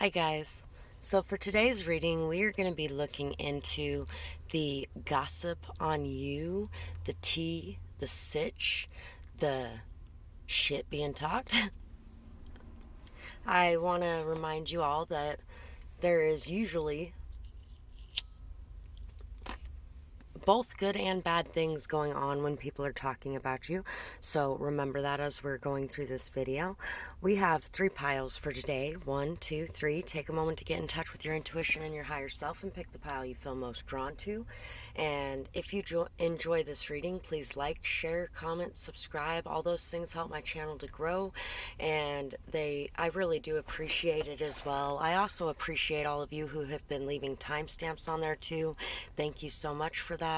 Hi guys. So for today's reading, we are going to be looking into the gossip on you, the tea, the sitch, the shit being talked. I want to remind you all that there is usually both good and bad things going on when people are talking about you. So remember that as we're going through this video. We have 3 piles for today. 1, 2, 3. Take a moment to get in touch with your intuition and your higher self and pick the pile you feel most drawn to. And if you enjoy this reading, please like, share, comment, subscribe. All those things help my channel to grow, and I really do appreciate it as well. I also appreciate all of you who have been leaving timestamps on there too. Thank you so much for that.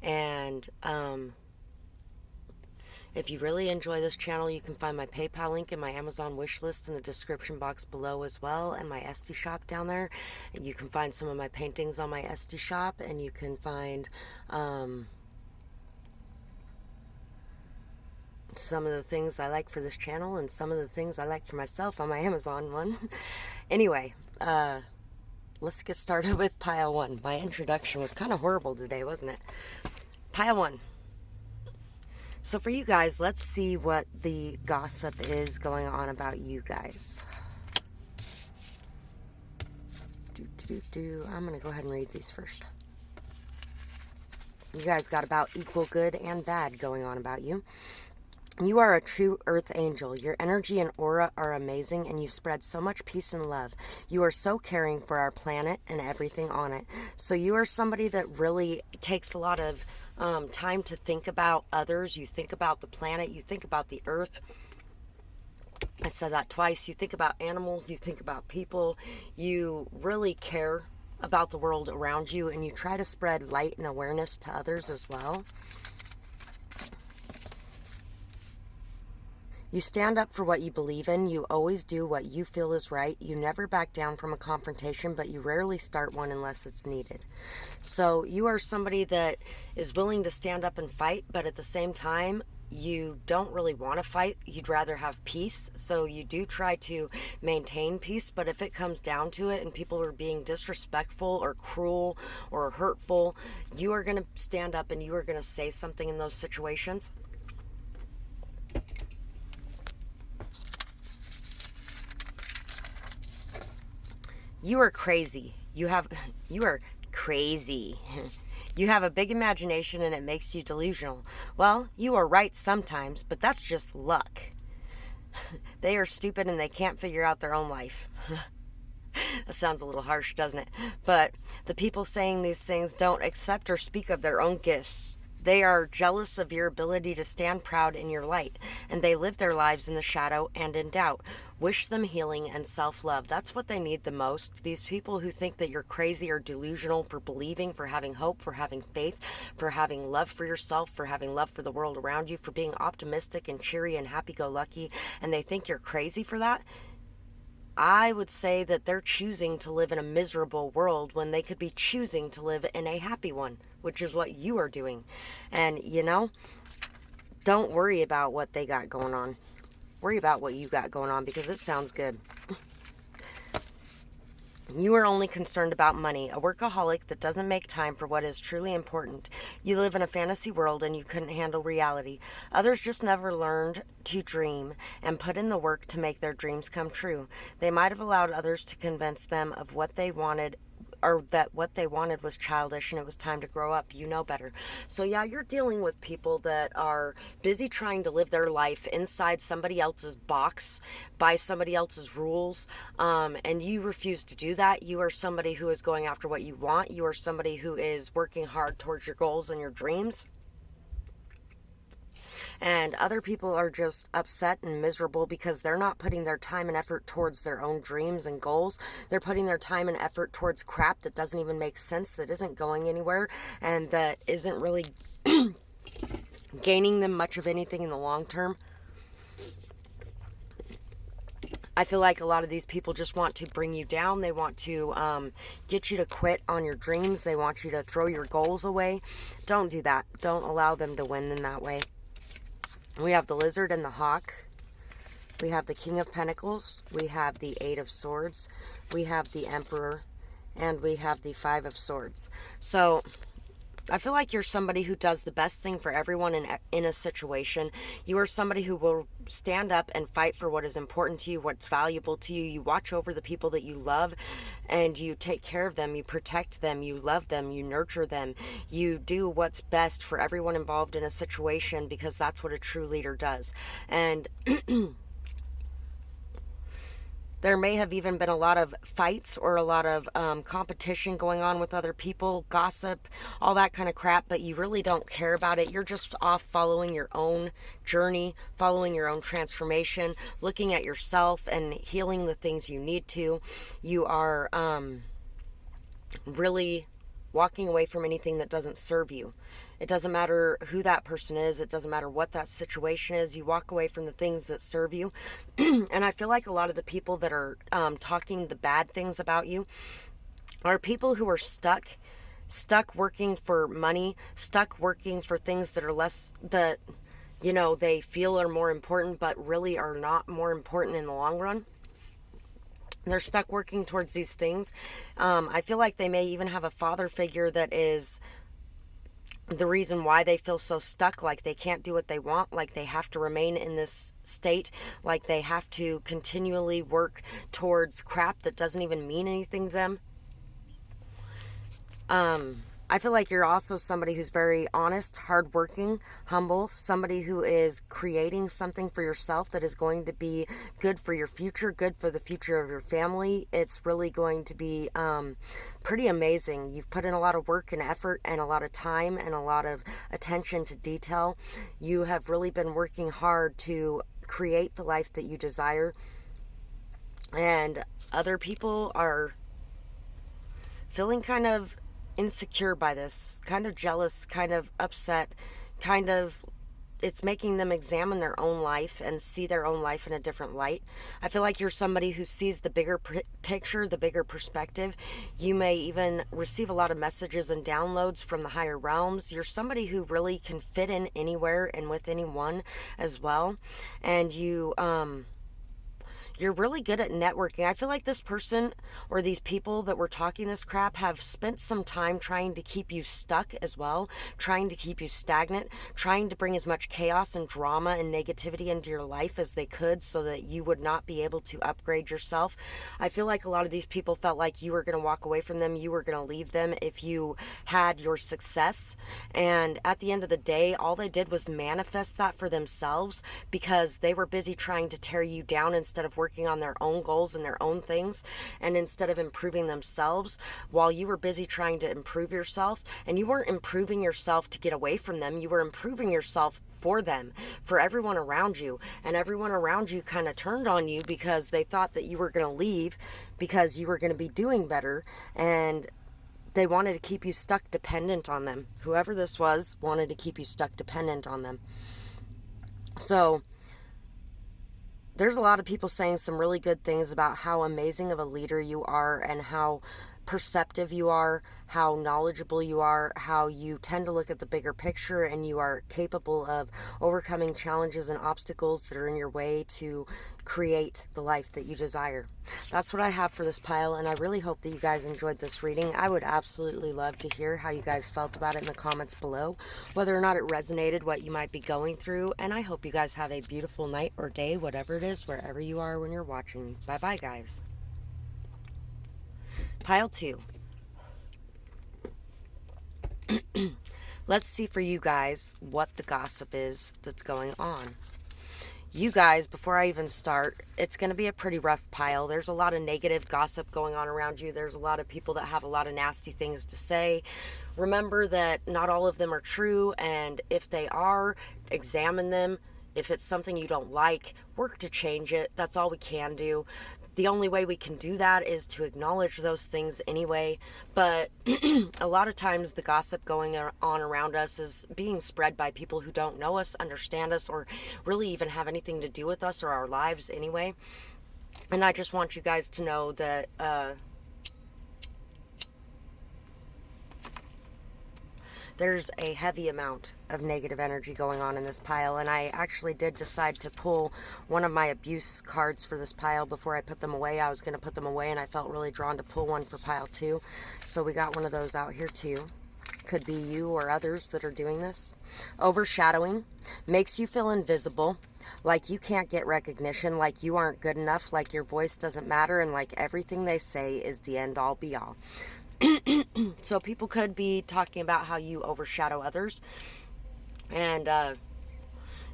And if you really enjoy this channel, you can find my PayPal link and my Amazon wish list in the description box below as well, and my Etsy shop down there. And you can find some of my paintings on my Etsy shop, and you can find some of the things I like for this channel and some of the things I like for myself on my Amazon one. Anyway, let's get started with pile 1. My introduction was kind of horrible today, wasn't it? Pile 1. So for you guys, let's see what the gossip is going on about you guys. I'm going to go ahead and read these first. You guys got about equal good and bad going on about you. You are a true earth angel. Your energy and aura are amazing, and you spread so much peace and love. You are so caring for our planet and everything on it. So you are somebody that really takes a lot of time to think about others. You think about the planet. You think about the earth. I said that twice. You think about animals. You think about people. You really care about the world around you, and you try to spread light and awareness to others as well. You stand up for what you believe in. You always do what you feel is right. You never back down from a confrontation, but you rarely start one unless it's needed. So you are somebody that is willing to stand up and fight, but at the same time, you don't really want to fight. You'd rather have peace. So you do try to maintain peace, but if it comes down to it and people are being disrespectful or cruel or hurtful, you are going to stand up and you are going to say something in those situations. You are crazy. You are crazy. You have a big imagination and it makes you delusional. Well, you are right sometimes, but that's just luck. They are stupid and they can't figure out their own life. That sounds a little harsh, doesn't it? But the people saying these things don't accept or speak of their own gifts. They are jealous of your ability to stand proud in your light, and they live their lives in the shadow and in doubt. Wish them healing and self-love. That's what they need the most. These people who think that you're crazy or delusional for believing, for having hope, for having faith, for having love for yourself, for having love for the world around you, for being optimistic and cheery and happy-go-lucky, and they think you're crazy for that. I would say that they're choosing to live in a miserable world when they could be choosing to live in a happy one, which is what you are doing. And, don't worry about what they got going on. Worry about what you got going on because it sounds good. You are only concerned about money, a workaholic that doesn't make time for what is truly important. You live in a fantasy world and you couldn't handle reality. Others just never learned to dream and put in the work to make their dreams come true. They might have allowed others to convince them of what they wanted, or that what they wanted was childish and it was time to grow up. You know better. So yeah, you're dealing with people that are busy trying to live their life inside somebody else's box, by somebody else's rules, and you refuse to do that. You are somebody who is going after what you want. You are somebody who is working hard towards your goals and your dreams. And other people are just upset and miserable because they're not putting their time and effort towards their own dreams and goals. They're putting their time and effort towards crap that doesn't even make sense, that isn't going anywhere, and that isn't really gaining them much of anything in the long term. I feel like a lot of these people just want to bring you down. They want to get you to quit on your dreams. They want you to throw your goals away. Don't do that. Don't allow them to win in that way. We have the lizard and the hawk. We have the King of Pentacles, we have the Eight of Swords, we have the Emperor, and we have the Five of Swords. So I feel like you're somebody who does the best thing for everyone in a situation. You are somebody who will stand up and fight for what is important to you, what's valuable to you. You watch over the people that you love and you take care of them. You protect them. You love them. You nurture them. You do what's best for everyone involved in a situation because that's what a true leader does. And there may have even been a lot of fights or a lot of competition going on with other people, gossip, all that kind of crap, but you really don't care about it. You're just off following your own journey, following your own transformation, looking at yourself and healing the things you need to. You are really walking away from anything that doesn't serve you. It doesn't matter who that person is. It doesn't matter what that situation is. You walk away from the things that serve you. And I feel like a lot of the people that are talking the bad things about you are people who are stuck working for money, stuck working for things that are less, that, you know, they feel are more important, but really are not more important in the long run. They're stuck working towards these things. I feel like they may even have a father figure that is the reason why they feel so stuck, like they can't do what they want, like they have to remain in this state, like they have to continually work towards crap that doesn't even mean anything to them. I feel like you're also somebody who's very honest, hardworking, humble, somebody who is creating something for yourself that is going to be good for your future, good for the future of your family. It's really going to be pretty amazing. You've put in a lot of work and effort and a lot of time and a lot of attention to detail. You have really been working hard to create the life that you desire. And other people are feeling kind of insecure by this, kind of jealous, kind of upset, kind of, it's making them examine their own life and see their own life in a different light. I feel like you're somebody who sees the bigger picture, the bigger perspective. You may even receive a lot of messages and downloads from the higher realms. You're somebody who really can fit in anywhere and with anyone as well. And you're really good at networking. I feel like this person or these people that were talking this crap have spent some time trying to keep you stuck as well, trying to keep you stagnant, trying to bring as much chaos and drama and negativity into your life as they could so that you would not be able to upgrade yourself. I feel like a lot of these people felt like you were going to walk away from them, you were going to leave them if you had your success. And at the end of the day, all they did was manifest that for themselves because they were busy trying to tear you down instead of working on their own goals and their own things, and instead of improving themselves, while you were busy trying to improve yourself. And you weren't improving yourself to get away from them, you were improving yourself for them, for everyone around you. And everyone around you kind of turned on you because they thought that you were going to leave because you were going to be doing better, and they wanted to keep you stuck dependent on them. Whoever this was wanted to keep you stuck dependent on them. So there's a lot of people saying some really good things about how amazing of a leader you are and how perceptive you are, how knowledgeable you are, how you tend to look at the bigger picture, and you are capable of overcoming challenges and obstacles that are in your way to create the life that you desire. That's what I have for this pile, and I really hope that you guys enjoyed this reading. I would absolutely love to hear how you guys felt about it in the comments below, whether or not it resonated, what you might be going through, and I hope you guys have a beautiful night or day, whatever it is, wherever you are when you're watching. Bye-bye, guys. Pile 2. Let's see for you guys what the gossip is that's going on. You guys, before I even start, it's going to be a pretty rough pile. There's a lot of negative gossip going on around you. There's a lot of people that have a lot of nasty things to say. Remember that not all of them are true, and if they are, examine them. If it's something you don't like, work to change it. That's all we can do. The only way we can do that is to acknowledge those things anyway. But a lot of times the gossip going on around us is being spread by people who don't know us, understand us, or really even have anything to do with us or our lives anyway. And I just want you guys to know that there's a heavy amount of negative energy going on in this pile, and I actually did decide to pull one of my abuse cards for this pile before I put them away. I was going to put them away, and I felt really drawn to pull one for pile 2, so we got one of those out here too. Could be you or others that are doing this. Overshadowing makes you feel invisible, like you can't get recognition, like you aren't good enough, like your voice doesn't matter, and like everything they say is the end all be all. So people could be talking about how you overshadow others, and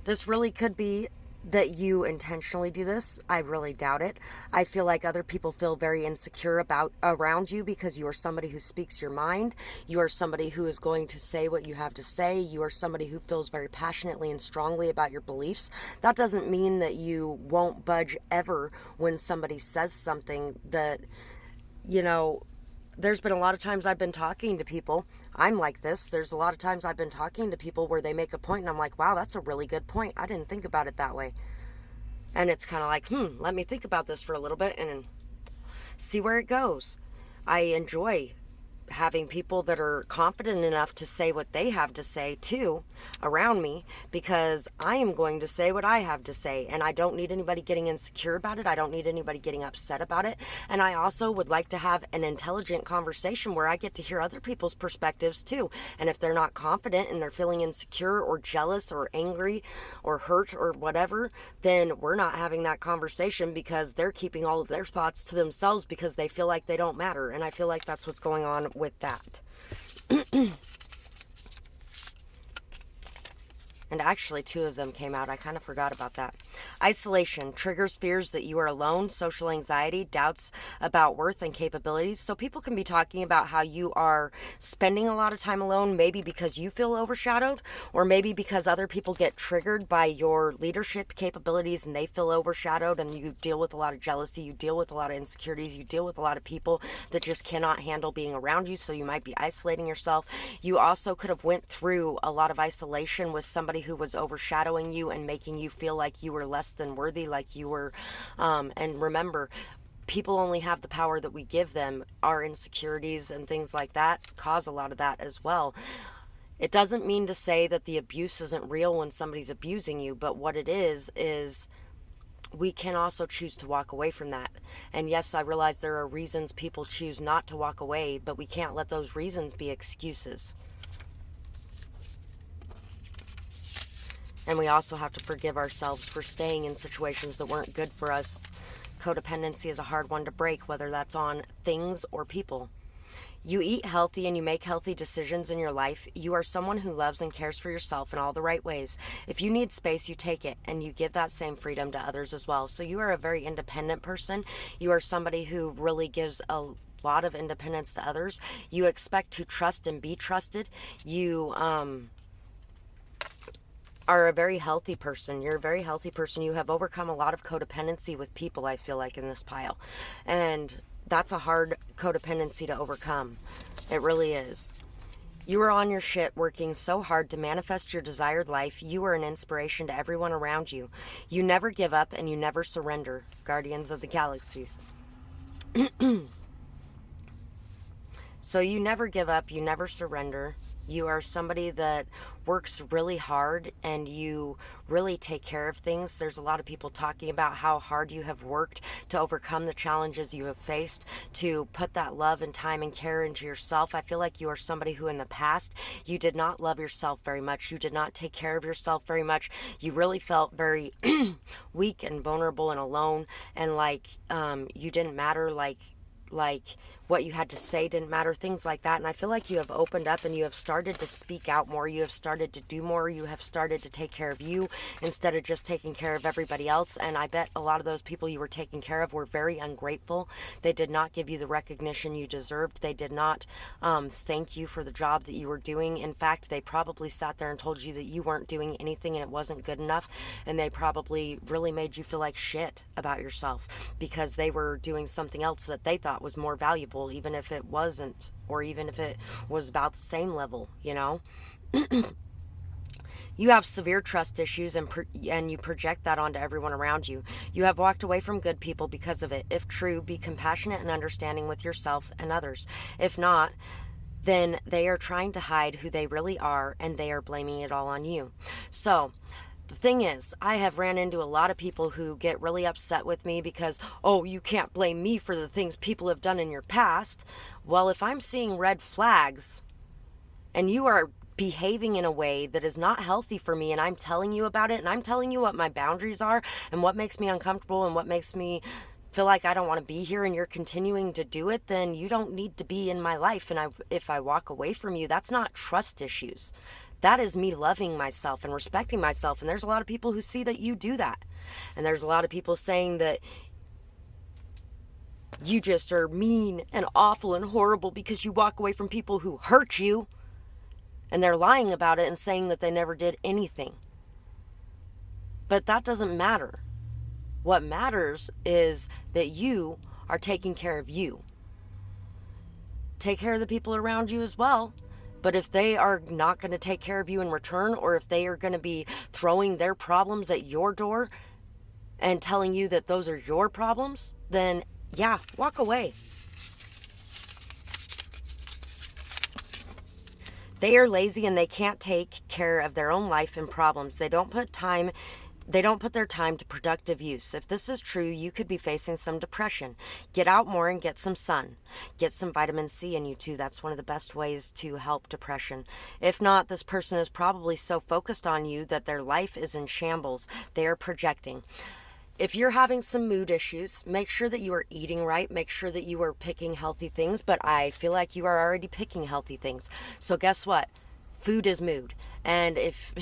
this really could be that you intentionally do this. I really doubt it. I feel like other people feel very insecure around you because you are somebody who speaks your mind. You are somebody who is going to say what you have to say. You are somebody who feels very passionately and strongly about your beliefs. That doesn't mean that you won't budge ever when somebody says something that, there's been a lot of times I've been talking to people. I'm like this. There's a lot of times I've been talking to people where they make a point and I'm like, wow, that's a really good point. I didn't think about it that way. And it's kind of like, let me think about this for a little bit and see where it goes. I enjoy having people that are confident enough to say what they have to say too around me, because I am going to say what I have to say, and I don't need anybody getting insecure about it. I don't need anybody getting upset about it. And I also would like to have an intelligent conversation where I get to hear other people's perspectives too. And if they're not confident and they're feeling insecure or jealous or angry or hurt or whatever, then we're not having that conversation because they're keeping all of their thoughts to themselves because they feel like they don't matter. And I feel like that's what's going on with that. And actually 2 of them came out. I kind of forgot about that. Isolation triggers fears that you are alone, social anxiety, doubts about worth and capabilities. So people can be talking about how you are spending a lot of time alone, maybe because you feel overshadowed, or maybe because other people get triggered by your leadership capabilities and they feel overshadowed, and you deal with a lot of jealousy, you deal with a lot of insecurities, you deal with a lot of people that just cannot handle being around you, so you might be isolating yourself. You also could have went through a lot of isolation with somebody who was overshadowing you and making you feel like you were less than worthy, like you were, and remember, people only have the power that we give them. Our insecurities and things like that cause a lot of that as well. It doesn't mean to say that the abuse isn't real when somebody's abusing you, but what it is we can also choose to walk away from that. And yes, I realize there are reasons people choose not to walk away, but we can't let those reasons be excuses. And we also have to forgive ourselves for staying in situations that weren't good for us. Codependency is a hard one to break, whether that's on things or people. You eat healthy and you make healthy decisions in your life. You are someone who loves and cares for yourself in all the right ways. If you need space, you take it, and you give that same freedom to others as well. So you are a very independent person. You are somebody who really gives a lot of independence to others. You expect to trust and be trusted. You, are a very healthy person. You're a very healthy person. You have overcome a lot of codependency with people, I feel like, in this pile. And that's a hard codependency to overcome. It really is. You are on your shit working so hard to manifest your desired life. You are an inspiration to everyone around you. You never give up and you never surrender. Guardians of the Galaxies. So you never give up, you never surrender. You are somebody that works really hard and you really take care of things. There's a lot of people talking about how hard you have worked to overcome the challenges you have faced, to put that love and time and care into yourself. I feel like you are somebody who in the past, you did not love yourself very much. You did not take care of yourself very much. You really felt very weak and vulnerable and alone, and like you didn't matter, like what you had to say didn't matter, things like that. And I feel like you have opened up and you have started to speak out more. You have started to do more. You have started to take care of you instead of just taking care of everybody else. And I bet a lot of those people you were taking care of were very ungrateful. They did not give you the recognition you deserved. They did not thank you for the job that you were doing. In fact, they probably sat there and told you that you weren't doing anything and it wasn't good enough. And they probably really made you feel like shit about yourself because they were doing something else that they thought was more valuable, even if it wasn't, or even if it was about the same level, you know? You have severe trust issues and you project that onto everyone around you. You have walked away from good people because of it. If true, be compassionate and understanding with yourself and others. If not, then they are trying to hide who they really are, and they are blaming it all on you. So the thing is, I have ran into a lot of people who get really upset with me because, oh, you can't blame me for the things people have done in your past. Well, if I'm seeing red flags and you are behaving in a way that is not healthy for me, and I'm telling you about it, and I'm telling you what my boundaries are and what makes me uncomfortable and what makes me feel like I don't want to be here, and you're continuing to do it, then you don't need to be in my life. And if I walk away from you, that's not trust issues. That is me loving myself and respecting myself. And there's a lot of people who see that you do that. And there's a lot of people saying that you just are mean and awful and horrible because you walk away from people who hurt you. And they're lying about it and saying that they never did anything. But that doesn't matter. What matters is that you are taking care of you. Take care of the people around you as well. But if they are not going to take care of you in return, or if they are going to be throwing their problems at your door and telling you that those are your problems, then yeah, walk away. They are lazy and they can't take care of their own life and problems. They don't put their time to productive use. If this is true, you could be facing some depression. Get out more and get some sun. Get some vitamin C in you too. That's one of the best ways to help depression. If not, this person is probably so focused on you that their life is in shambles. They are projecting. If you're having some mood issues, make sure that you are eating right. Make sure that you are picking healthy things. But I feel like you are already picking healthy things. So guess what? Food is mood. And if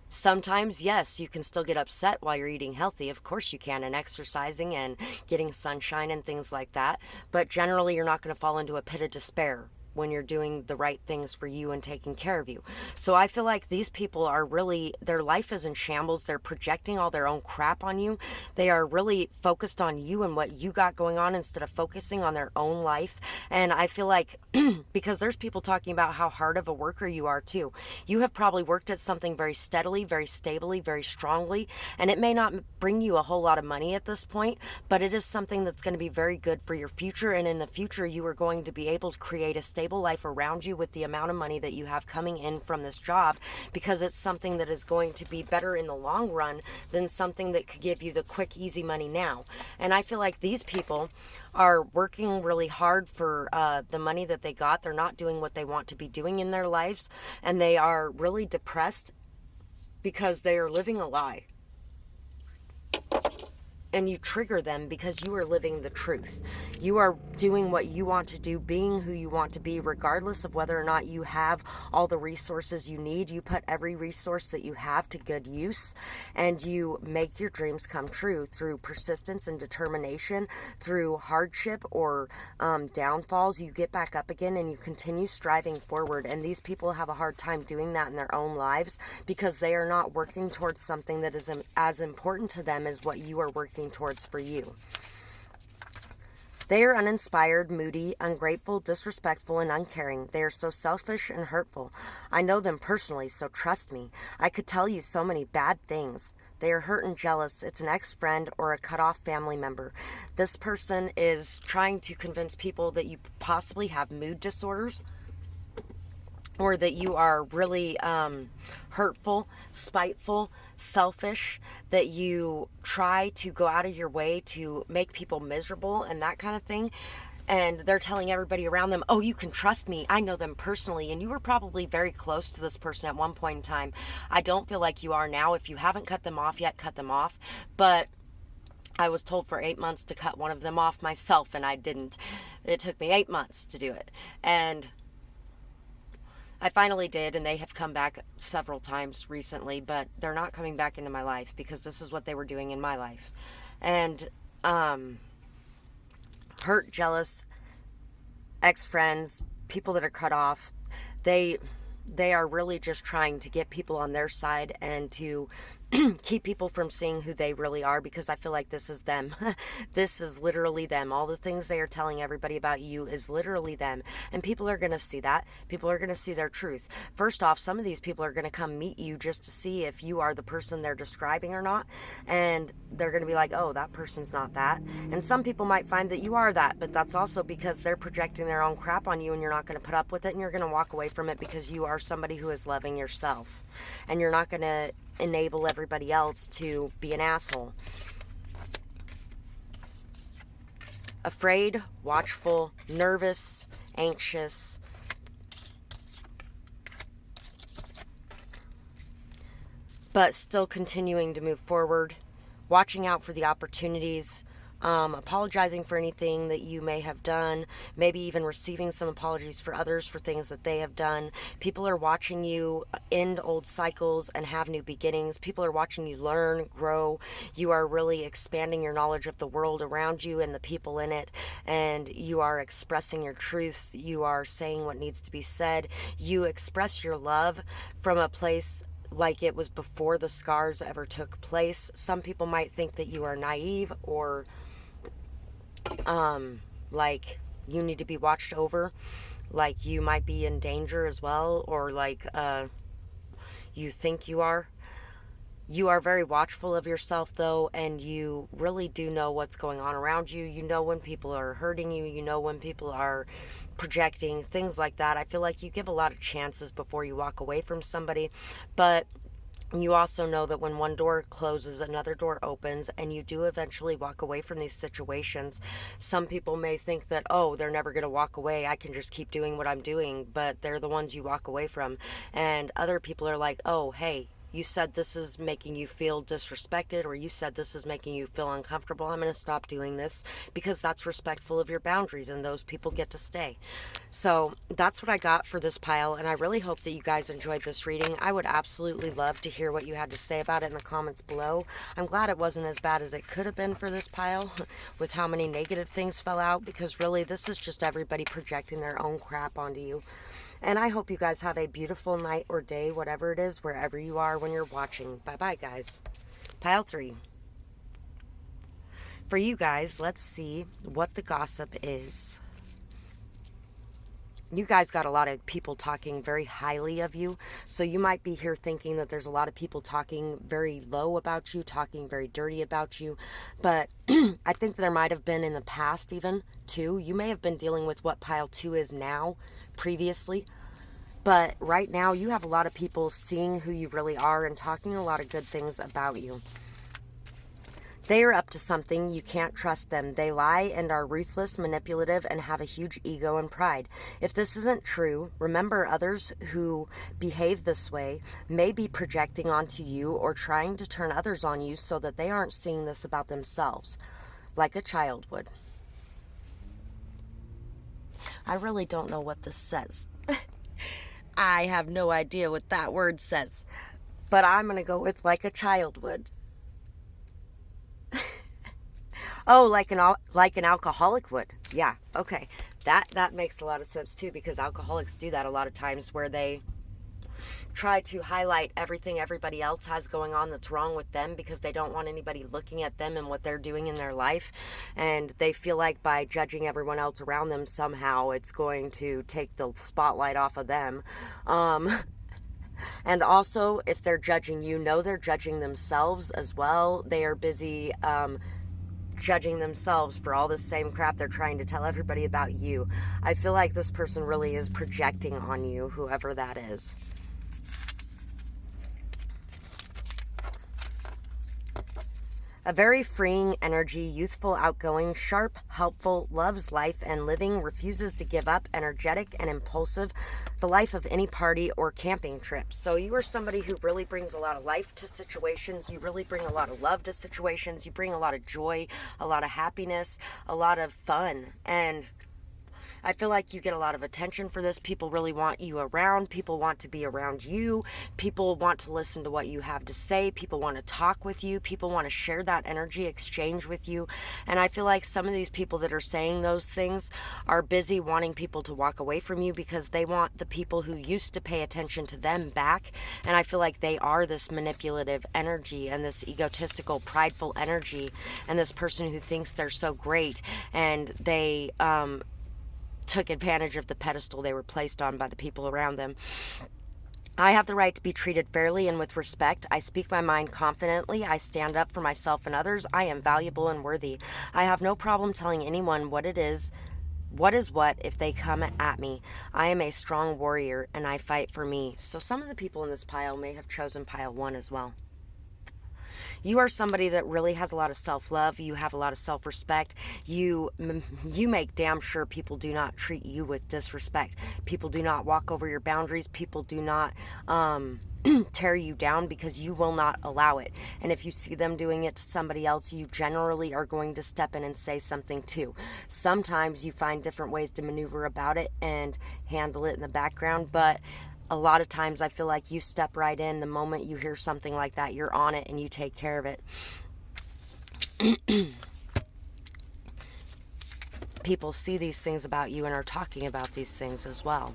sometimes, yes, you can still get upset while you're eating healthy. Of course you can, and exercising and getting sunshine and things like that. But generally, you're not going to fall into a pit of despair when you're doing the right things for you and taking care of you. So I feel like these people are really, their life is in shambles. They're projecting all their own crap on you. They are really focused on you and what you got going on instead of focusing on their own life. And I feel like, because there's people talking about how hard of a worker you are too. You have probably worked at something very steadily, very stably, very strongly, and it may not bring you a whole lot of money at this point, but it is something that's going to be very good for your future. And in the future, you are going to be able to create a stable life around you with the amount of money that you have coming in from this job, because it's something that is going to be better in the long run than something that could give you the quick, easy money now. And I feel like these people are working really hard for the money that they got. They're not doing what they want to be doing in their lives, and they are really depressed because they are living a lie. And you trigger them because you are living the truth. You are doing what you want to do, being who you want to be, regardless of whether or not you have all the resources you need. You put every resource that you have to good use, and you make your dreams come true through persistence and determination, through hardship or downfalls. You get back up again and you continue striving forward. And these people have a hard time doing that in their own lives because they are not working towards something that is as important to them as what you are working towards for you. They are uninspired, moody, ungrateful, disrespectful, and uncaring. They are so selfish and hurtful. I know them personally, so trust me. I could tell you so many bad things. They are hurt and jealous. It's an ex-friend or a cut-off family member. This person is trying to convince people that you possibly have mood disorders, or that you are really hurtful, spiteful, selfish, that you try to go out of your way to make people miserable and that kind of thing. And they're telling everybody around them, oh, you can trust me. I know them personally. And you were probably very close to this person at one point in time. I don't feel like you are now. If you haven't cut them off yet, cut them off. But I was told for 8 months to cut one of them off myself, and I didn't. It took me 8 months to do it. And I finally did, and they have come back several times recently, but they're not coming back into my life because this is what they were doing in my life. And hurt, jealous, ex-friends, people that are cut off, they are really just trying to get people on their side and to keep people from seeing who they really are, because I feel like this is them. This is literally them. All the things they are telling everybody about you is literally them. And people are going to see that. People are going to see their truth. First off, some of these people are going to come meet you just to see if you are the person they're describing or not. And they're going to be like, oh, that person's not that. And some people might find that you are that, but that's also because they're projecting their own crap on you, and you're not going to put up with it, and you're going to walk away from it because you are somebody who is loving yourself. And you're not going to enable everybody else to be an asshole. Afraid, watchful, nervous, anxious. But still continuing to move forward, watching out for the opportunities, apologizing for anything that you may have done, maybe even receiving some apologies for others for things that they have done. People are watching you end old cycles and have new beginnings. People are watching you learn, grow. You are really expanding your knowledge of the world around you and the people in it, and you are expressing your truths. You are saying what needs to be said. You express your love from a place like it was before the scars ever took place. Some people might think that you are naive, or like you need to be watched over, like you might be in danger as well, or like you think you are. You are very watchful of yourself, though, and you really do know what's going on around you. You know when people are hurting you. You know when people are projecting, things like that. I feel like you give a lot of chances before you walk away from somebody, but you also know that when one door closes, another door opens, and you do eventually walk away from these situations. Some people may think that, oh, they're never going to walk away. I can just keep doing what I'm doing, but they're the ones you walk away from. And other people are like, oh, hey, you said this is making you feel disrespected, or you said this is making you feel uncomfortable. I'm going to stop doing this because that's respectful of your boundaries, and those people get to stay. So that's what I got for this pile, and I really hope that you guys enjoyed this reading. I would absolutely love to hear what you had to say about it in the comments below. I'm glad it wasn't as bad as it could have been for this pile with how many negative things fell out, because really this is just everybody projecting their own crap onto you. And I hope you guys have a beautiful night or day, whatever it is, wherever you are when you're watching. Bye-bye, guys. Pile 3. For you guys, let's see what the gossip is. You guys got a lot of people talking very highly of you. So you might be here thinking that there's a lot of people talking very low about you, talking very dirty about you. But I think there might have been in the past even, too. You may have been dealing with what pile 2 is now, previously. But right now you have a lot of people seeing who you really are and talking a lot of good things about you. They are up to something. You can't trust them. They lie and are ruthless, manipulative, and have a huge ego and pride. If this isn't true, remember others who behave this way may be projecting onto you or trying to turn others on you so that they aren't seeing this about themselves, like a child would. I really don't know what this says. I have no idea what that word says, but I'm going to go with like a child would. Oh, like an alcoholic would. Yeah, okay. That makes a lot of sense too, because alcoholics do that a lot of times, where they try to highlight everything everybody else has going on that's wrong with them, because they don't want anybody looking at them and what they're doing in their life. And they feel like by judging everyone else around them, somehow it's going to take the spotlight off of them. And also, if they're judging you, know they're judging themselves as well. They are busy judging themselves for all the same crap they're trying to tell everybody about you. I feel like this person really is projecting on you, whoever that is. A very freeing energy, youthful, outgoing, sharp, helpful, loves life and living, refuses to give up, energetic and impulsive, the life of any party or camping trip. So you are somebody who really brings a lot of life to situations. You really bring a lot of love to situations. You bring a lot of joy, a lot of happiness, a lot of fun. And I feel like you get a lot of attention for this. People really want you around. People want to be around you. People want to listen to what you have to say. People want to talk with you. People want to share that energy exchange with you. And I feel like some of these people that are saying those things are busy wanting people to walk away from you because they want the people who used to pay attention to them back. And I feel like they are this manipulative energy and this egotistical, prideful energy, and this person who thinks they're so great, and they took advantage of the pedestal they were placed on by the people around them. I have the right to be treated fairly and with respect. I speak my mind confidently. I stand up for myself and others. I am valuable and worthy. I have no problem telling anyone what is what if they come at me. I am a strong warrior and I fight for me. So some of the people in this pile may have chosen pile 1 as well. You are somebody that really has a lot of self-love. You have a lot of self-respect. You make damn sure people do not treat you with disrespect. People do not walk over your boundaries. People do not tear you down because you will not allow it. And if you see them doing it to somebody else, you generally are going to step in and say something too. Sometimes you find different ways to maneuver about it and handle it in the background, but a lot of times I feel like you step right in the moment you hear something like that. You're on it and you take care of it. People see these things about you and are talking about these things as well.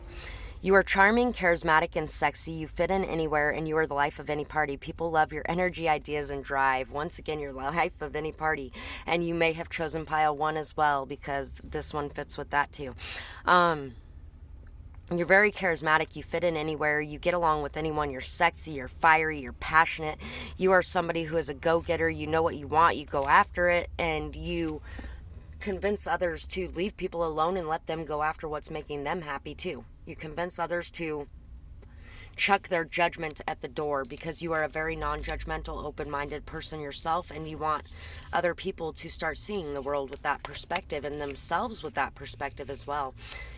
You are charming, charismatic, and sexy. You fit in anywhere, and you are the life of any party. People love your energy, ideas, and drive. Once again, you're the life of any party. And you may have chosen pile 1 as well, because this one fits with that too. You're very charismatic. You fit in anywhere. You get along with anyone. You're sexy. You're fiery. You're passionate. You are somebody who is a go-getter. You know what you want. You go after it, and you convince others to leave people alone and let them go after what's making them happy too. You convince others to chuck their judgment at the door because you are a very non-judgmental, open-minded person yourself, and you want other people to start seeing the world with that perspective and themselves with that perspective as well.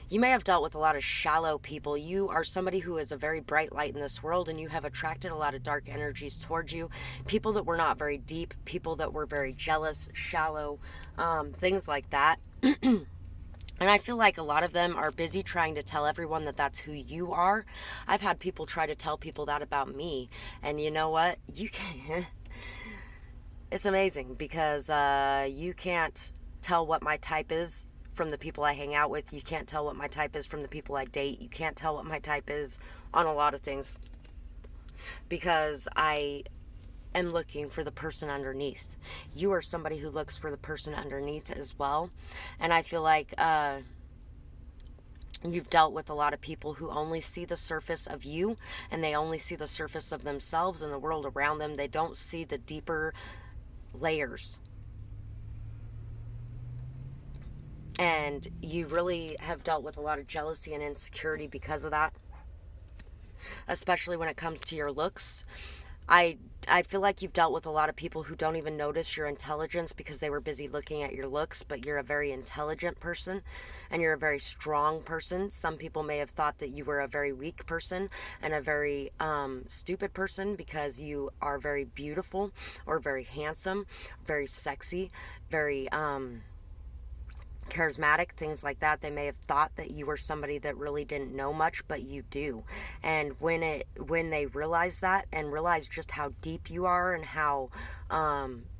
You may have dealt with a lot of shallow people. You are somebody who is a very bright light in this world, and you have attracted a lot of dark energies towards you. People that were not very deep, people that were very jealous, shallow, things like that. And I feel like a lot of them are busy trying to tell everyone that that's who you are. I've had people try to tell people that about me. And you know what? You can't. It's amazing because you can't tell what my type is from the people I hang out with. You can't tell what my type is from the people I date. You can't tell what my type is on a lot of things because I am looking for the person underneath. You are somebody who looks for the person underneath as well. And I feel like you've dealt with a lot of people who only see the surface of you, and they only see the surface of themselves and the world around them. They don't see the deeper layers. And you really have dealt with a lot of jealousy and insecurity because of that, especially when it comes to your looks. I feel like you've dealt with a lot of people who don't even notice your intelligence because they were busy looking at your looks, but you're a very intelligent person and you're a very strong person. Some people may have thought that you were a very weak person and a very stupid person because you are very beautiful or very handsome, very sexy, very charismatic, things like that. They may have thought that you were somebody that really didn't know much, but you do. And when they realize that and realize just how deep you are and how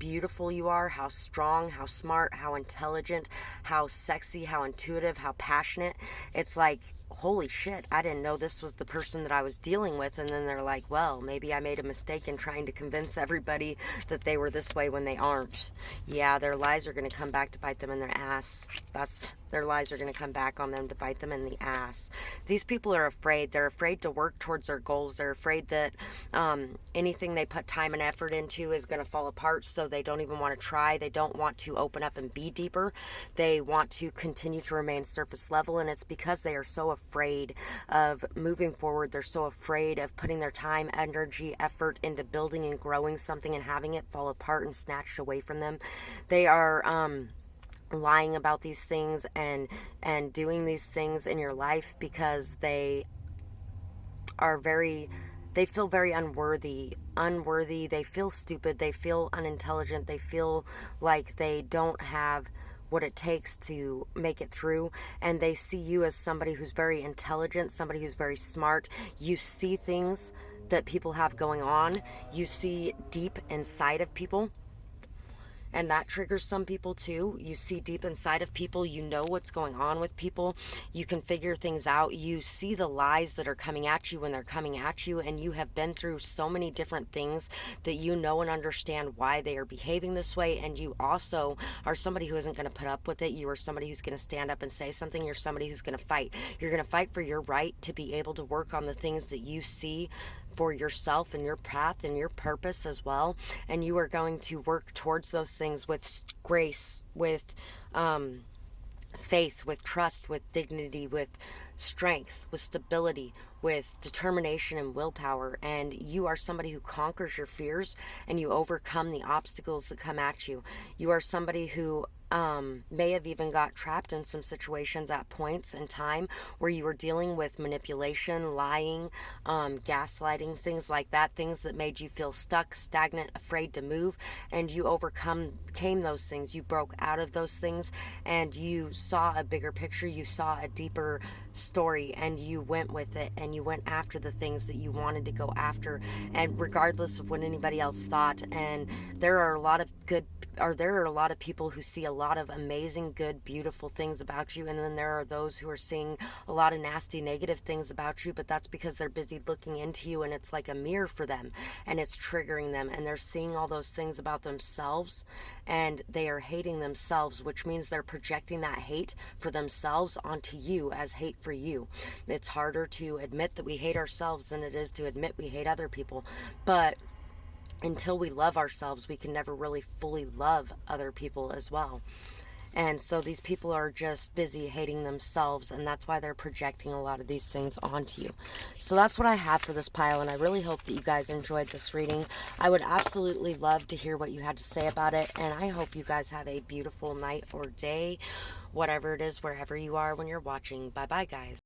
beautiful you are, how strong, how smart, how intelligent, how sexy, how intuitive, how passionate, it's like, holy shit, I didn't know this was the person that I was dealing with. And then they're like, well, maybe I made a mistake in trying to convince everybody that they were this way when they aren't. Yeah, their lies are going to come back to bite them in their ass. Their lies are going to come back on them to bite them in the ass. These people are afraid. They're afraid to work towards their goals. They're afraid that anything they put time and effort into is going to fall apart, so they don't even want to try. They don't want to open up and be deeper. They want to continue to remain surface level, and it's because they are so afraid of moving forward. They're so afraid of putting their time, energy, effort into building and growing something and having it fall apart and snatched away from them. They are lying about these things and doing these things in your life because they feel very unworthy, they feel stupid, they feel unintelligent, they feel like they don't have what it takes to make it through, and they see you as somebody who's very intelligent, somebody who's very smart. You see things that people have going on. You see deep inside of people, and that triggers some people too. You see deep inside of people, you know what's going on with people, you can figure things out, you see the lies that are coming at you when they're coming at you, and you have been through so many different things that you know and understand why they are behaving this way. And you also are somebody who isn't going to put up with it. You are somebody who's going to stand up and say something. You're somebody who's going to fight. You're going to fight for your right to be able to work on the things that you see for yourself and your path and your purpose as well. And you are going to work towards those things with grace, with faith, with trust, with dignity, with strength, with stability, with determination and willpower. And you are somebody who conquers your fears and you overcome the obstacles that come at you. You are somebody who may have even got trapped in some situations at points in time where you were dealing with manipulation, lying, gaslighting, things like that, things that made you feel stuck, stagnant, afraid to move, and you came those things. You broke out of those things and you saw a bigger picture, you saw a deeper story, and you went with it, and you went after the things that you wanted to go after, and regardless of what anybody else thought. And there are a lot of people who see a lot of amazing, good, beautiful things about you, and then there are those who are seeing a lot of nasty, negative things about you, but that's because they're busy looking into you, and it's like a mirror for them, and it's triggering them, and they're seeing all those things about themselves, and they are hating themselves, which means they're projecting that hate for themselves onto you as hate for you. It's harder to admit that we hate ourselves than it is to admit we hate other people, but until we love ourselves, we can never really fully love other people as well. And so these people are just busy hating themselves, and that's why they're projecting a lot of these things onto you. So that's what I have for this pile, and I really hope that you guys enjoyed this reading. I would absolutely love to hear what you had to say about it, and I hope you guys have a beautiful night or day, whatever it is, wherever you are when you're watching. Bye-bye, guys.